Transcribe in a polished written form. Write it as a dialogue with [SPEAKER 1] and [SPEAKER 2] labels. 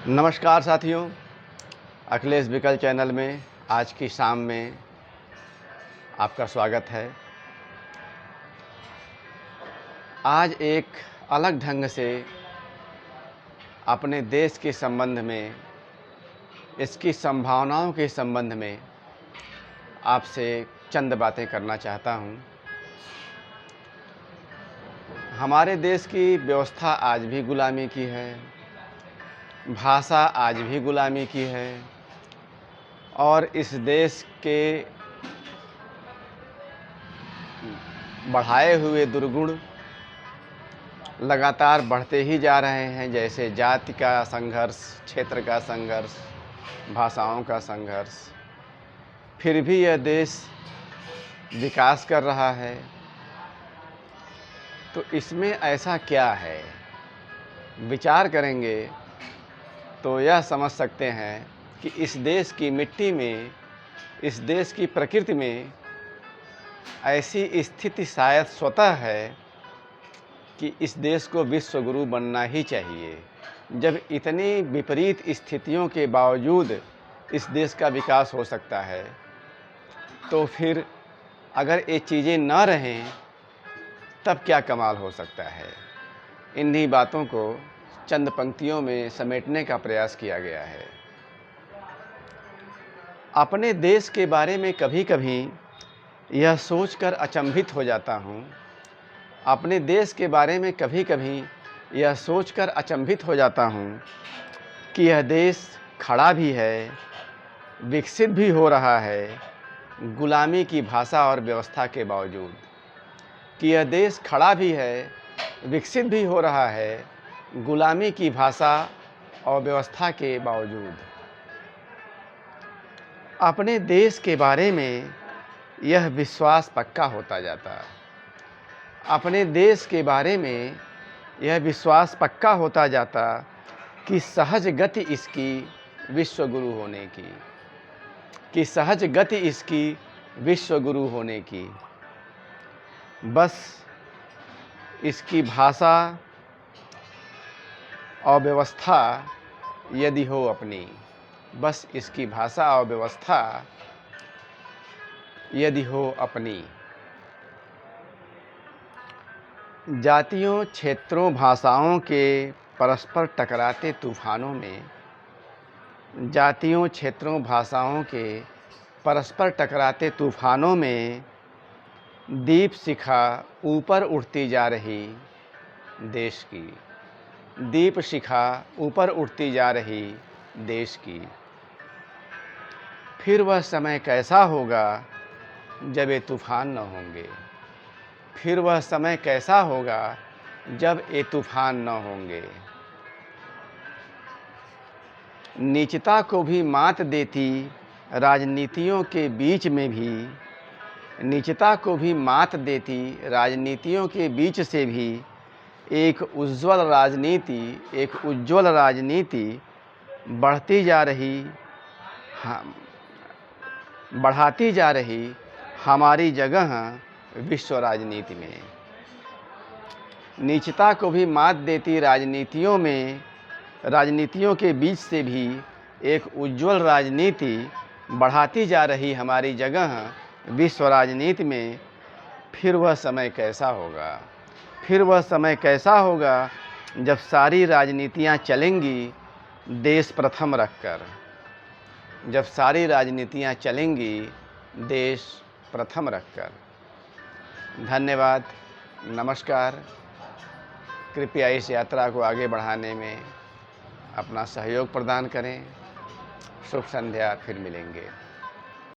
[SPEAKER 1] नमस्कार साथियों, अखिलेश विकल चैनल में आज की शाम में आपका स्वागत है। आज एक अलग ढंग से अपने देश के संबंध में, इसकी संभावनाओं के संबंध में आपसे चंद बातें करना चाहता हूं। हमारे देश की व्यवस्था आज भी गुलामी की है, भाषा आज भी गुलामी की है और इस देश के बढ़ाए हुए दुर्गुण लगातार बढ़ते ही जा रहे हैं, जैसे जाति का संघर्ष, क्षेत्र का संघर्ष, भाषाओं का संघर्ष। फिर भी यह देश विकास कर रहा है। तो इसमें ऐसा क्या है? विचार करेंगे तो यह समझ सकते हैं कि इस देश की मिट्टी में, इस देश की प्रकृति में ऐसी स्थिति शायद स्वतः है कि इस देश को विश्व गुरु बनना ही चाहिए। जब इतनी विपरीत स्थितियों के बावजूद इस देश का विकास हो सकता है, तो फिर अगर ये चीज़ें न रहें तब क्या कमाल हो सकता है। इन्हीं बातों को चंद पंक्तियों में समेटने का प्रयास किया गया है। अपने देश के बारे में कभी कभी यह सोचकर अचंभित हो जाता हूँ, अपने देश के बारे में कभी कभी यह सोचकर अचंभित हो जाता हूँ कि यह देश खड़ा भी है, विकसित भी हो रहा है, गुलामी की भाषा और व्यवस्था के बावजूद। कि यह देश खड़ा भी है, विकसित भी हो रहा है, गुलामी की भाषा और व्यवस्था के बावजूद। अपने देश के बारे में यह विश्वास पक्का होता जाता, अपने देश के बारे में यह विश्वास पक्का होता जाता कि सहज गति इसकी विश्व गुरु होने की, कि सहज गति इसकी विश्व गुरु होने की। बस इसकी भाषा और व्यवस्था यदि हो अपनी, बस इसकी भाषा और व्यवस्था यदि हो अपनी। जातियों, क्षेत्रों, भाषाओं के परस्पर टकराते तूफानों में, जातियों, क्षेत्रों, भाषाओं के परस्पर टकराते तूफानों में दीप शिखा ऊपर उठती जा रही देश की, दीप शिखा ऊपर उठती जा रही देश की। फिर वह समय कैसा होगा जब ये तूफान न होंगे, फिर वह समय कैसा होगा जब ये तूफान न होंगे। नीचता को भी मात देती राजनीतियों के बीच में भी, नीचता को भी मात देती राजनीतियों के बीच से भी एक उज्ज्वल राजनीति, एक उज्ज्वल राजनीति बढ़ती जा रही, बढ़ाती जा रही हमारी जगह विश्व राजनीति में। नीचता को भी मात देती राजनीतियों में, राजनीतियों के बीच से भी एक उज्ज्वल राजनीति बढ़ाती जा रही हमारी जगह विश्व राजनीति में। फिर वह समय कैसा होगा, फिर वह समय कैसा होगा जब सारी राजनीतियाँ चलेंगी देश प्रथम रखकर, जब सारी राजनीतियाँ चलेंगी देश प्रथम रखकर। धन्यवाद, नमस्कार। कृपया इस यात्रा को आगे बढ़ाने में अपना सहयोग प्रदान करें। शुभ संध्या, फिर मिलेंगे।